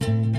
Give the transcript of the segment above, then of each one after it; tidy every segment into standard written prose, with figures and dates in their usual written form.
Goan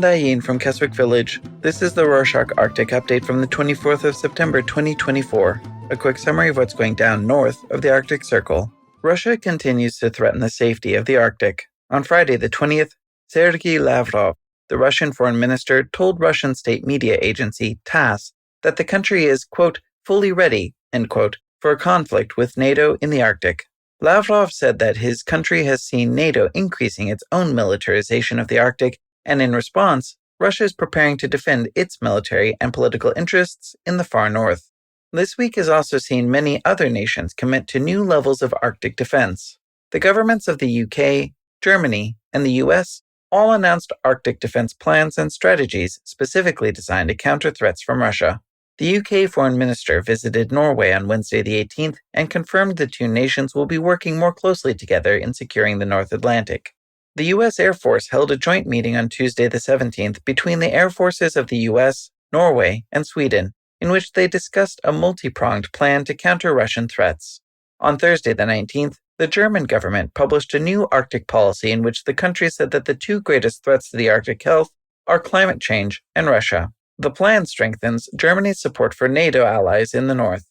Dayin from Keswick Village. This is the Rorschach Arctic update from the 24th of September 2024. A quick summary of what's going down north of the Arctic Circle. Russia continues to threaten the safety of the Arctic. On Friday the 20th, Sergei Lavrov, the Russian foreign minister, told Russian state media agency TASS that the country is, quote, fully ready, end quote, for a conflict with NATO in the Arctic. Lavrov said that his country has seen NATO increasing its own militarization of the Arctic, and in response, Russia is preparing to defend its military and political interests in the far north. This week has also seen many other nations commit to new levels of Arctic defense. The governments of the UK, Germany, and the US all announced Arctic defense plans and strategies specifically designed to counter threats from Russia. The UK foreign minister visited Norway on Wednesday the 18th and confirmed the two nations will be working more closely together in securing the North Atlantic. The U.S. Air Force held a joint meeting on Tuesday the 17th between the air forces of the U.S., Norway, and Sweden, in which they discussed a multi-pronged plan to counter Russian threats. On Thursday the 19th, the German government published a new Arctic policy in which the country said that the two greatest threats to the Arctic health are climate change and Russia. The plan strengthens Germany's support for NATO allies in the north.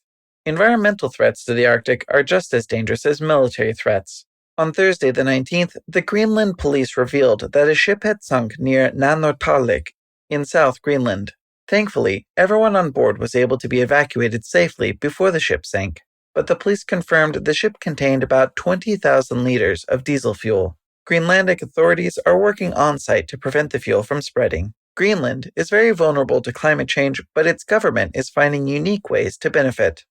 Environmental threats to the Arctic are just as dangerous as military threats. On Thursday the 19th, the Greenland police revealed that a ship had sunk near Nanortalik in South Greenland. Thankfully, everyone on board was able to be evacuated safely before the ship sank, but the police confirmed the ship contained about 20,000 liters of diesel fuel. Greenlandic authorities are working on-site to prevent the fuel from spreading. Greenland is very vulnerable to climate change, but its government is finding unique ways to benefit.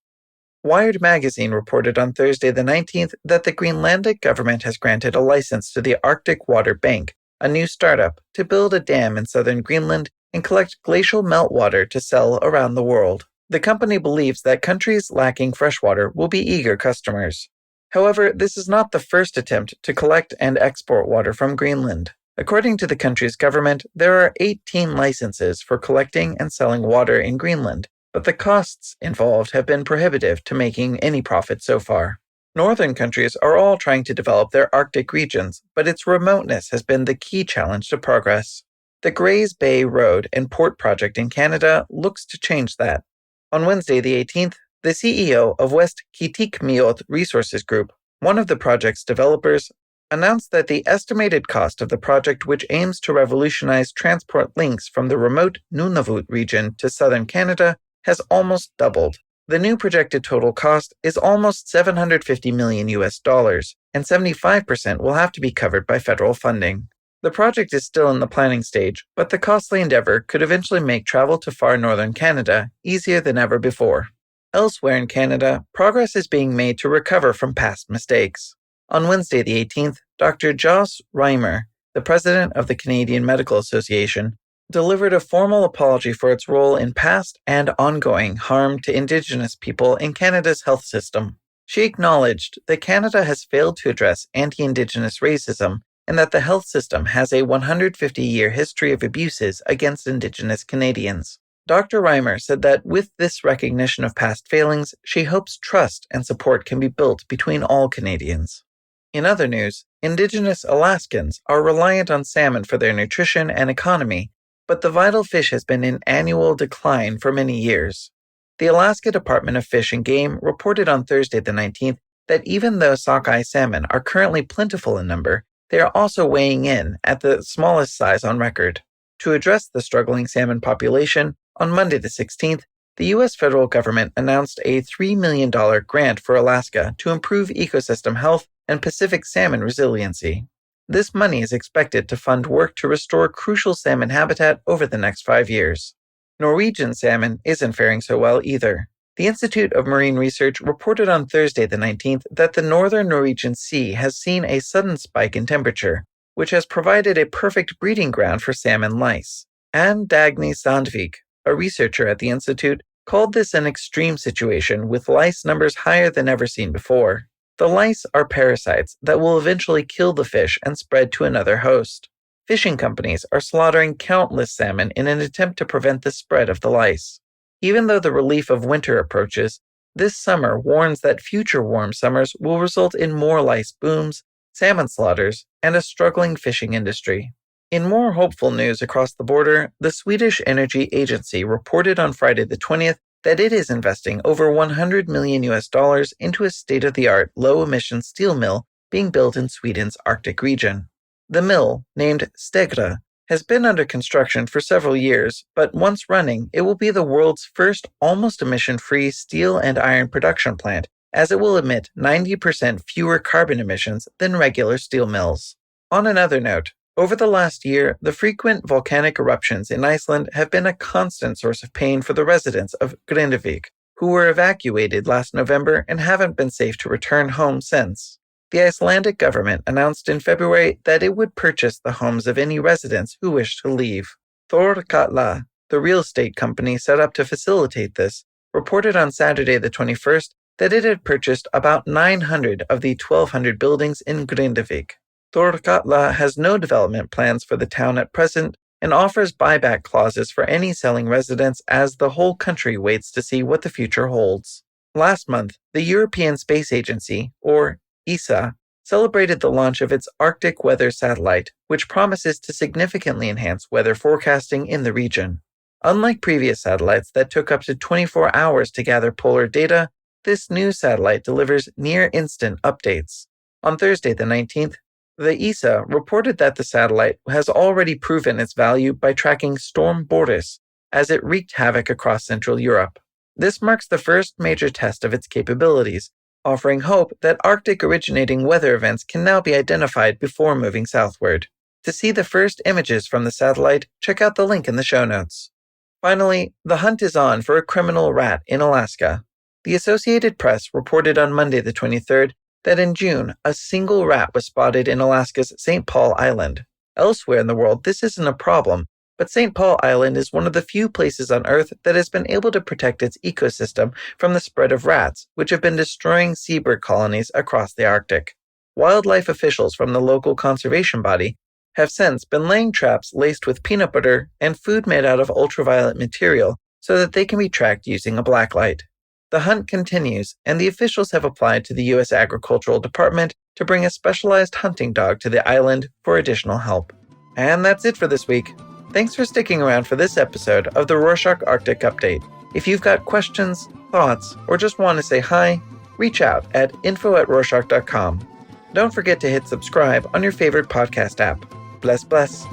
Wired magazine reported on Thursday the 19th that the Greenlandic government has granted a license to the Arctic Water Bank, a new startup, to build a dam in southern Greenland and collect glacial meltwater to sell around the world. The company believes that countries lacking freshwater will be eager customers. However, this is not the first attempt to collect and export water from Greenland. According to the country's government, there are 18 licenses for collecting and selling water in Greenland, but the costs involved have been prohibitive to making any profit so far. Northern countries are all trying to develop their Arctic regions, but its remoteness has been the key challenge to progress. The Grays Bay Road and Port project in Canada looks to change that. On Wednesday the 18th, the CEO of West Kitikmeot Resources Group, one of the project's developers, announced that the estimated cost of the project, which aims to revolutionize transport links from the remote Nunavut region to southern Canada, has almost doubled. The new projected total cost is almost $750 million, and 75% will have to be covered by federal funding. The project is still in the planning stage, but the costly endeavor could eventually make travel to far northern Canada easier than ever before. Elsewhere in Canada, progress is being made to recover from past mistakes. On Wednesday the 18th, Dr. Joss Reimer, the president of the Canadian Medical Association, delivered a formal apology for its role in past and ongoing harm to Indigenous people in Canada's health system. She acknowledged that Canada has failed to address anti-Indigenous racism and that the health system has a 150-year history of abuses against Indigenous Canadians. Dr. Reimer said that with this recognition of past failings, she hopes trust and support can be built between all Canadians. In other news, Indigenous Alaskans are reliant on salmon for their nutrition and economy, but the vital fish has been in annual decline for many years. The Alaska Department of Fish and Game reported on Thursday the 19th that even though sockeye salmon are currently plentiful in number, they are also weighing in at the smallest size on record. To address the struggling salmon population, on Monday the 16th, the U.S. federal government announced a $3 million grant for Alaska to improve ecosystem health and Pacific salmon resiliency. This money is expected to fund work to restore crucial salmon habitat over the next 5 years. Norwegian salmon isn't faring so well either. The Institute of Marine Research reported on Thursday the 19th that the northern Norwegian Sea has seen a sudden spike in temperature, which has provided a perfect breeding ground for salmon lice. Anne Dagny Sandvik, a researcher at the Institute, called this an extreme situation with lice numbers higher than ever seen before. The lice are parasites that will eventually kill the fish and spread to another host. Fishing companies are slaughtering countless salmon in an attempt to prevent the spread of the lice. Even though the relief of winter approaches, this summer warns that future warm summers will result in more ice booms, salmon slaughters, and a struggling fishing industry. In more hopeful news across the border, the Swedish Energy Agency reported on Friday the 20th that it is investing over $100 million into a state-of-the-art low-emission steel mill being built in Sweden's Arctic region. The mill, named Stegra, has been under construction for several years, but once running, it will be the world's first almost emission-free steel and iron production plant, as it will emit 90% fewer carbon emissions than regular steel mills. On another note, over the last year, the frequent volcanic eruptions in Iceland have been a constant source of pain for the residents of Greenland, who were evacuated last November and haven't been safe to return home since. The Icelandic government announced in February that it would purchase the homes of any residents who wished to leave. Þórkatla, the real estate company set up to facilitate this, reported on Saturday the 21st that it had purchased about 900 of the 1,200 buildings in Grindavik. Þórkatla has no development plans for the town at present and offers buyback clauses for any selling residents as the whole country waits to see what the future holds. Last month, the European Space Agency, or ESA, celebrated the launch of its Arctic weather satellite, which promises to significantly enhance weather forecasting in the region. Unlike previous satellites that took up to 24 hours to gather polar data, this new satellite delivers near-instant updates. On Thursday the 19th, the ESA reported that the satellite has already proven its value by tracking Storm Boris as it wreaked havoc across Central Europe. This marks the first major test of its capabilities, offering hope that Arctic-originating weather events can now be identified before moving southward. To see the first images from the satellite, check out the link in the show notes. Finally, the hunt is on for a criminal rat in Alaska. The Associated Press reported on Monday the 23rd that in June, a single rat was spotted in Alaska's St. Paul Island. Elsewhere in the world, this isn't a problem, but St. Paul Island is one of the few places on Earth that has been able to protect its ecosystem from the spread of rats, which have been destroying seabird colonies across the Arctic. Wildlife officials from the local conservation body have since been laying traps laced with peanut butter and food made out of ultraviolet material so that they can be tracked using a blacklight. The hunt continues, and the officials have applied to the U.S. Agricultural Department to bring a specialized hunting dog to the island for additional help. And that's it for this week. Thanks for sticking around for this episode of the Rorschach Arctic Update. If you've got questions, thoughts, or just want to say hi, reach out at info@rorschach.com. Don't forget to hit subscribe on your favorite podcast app. Bless, bless.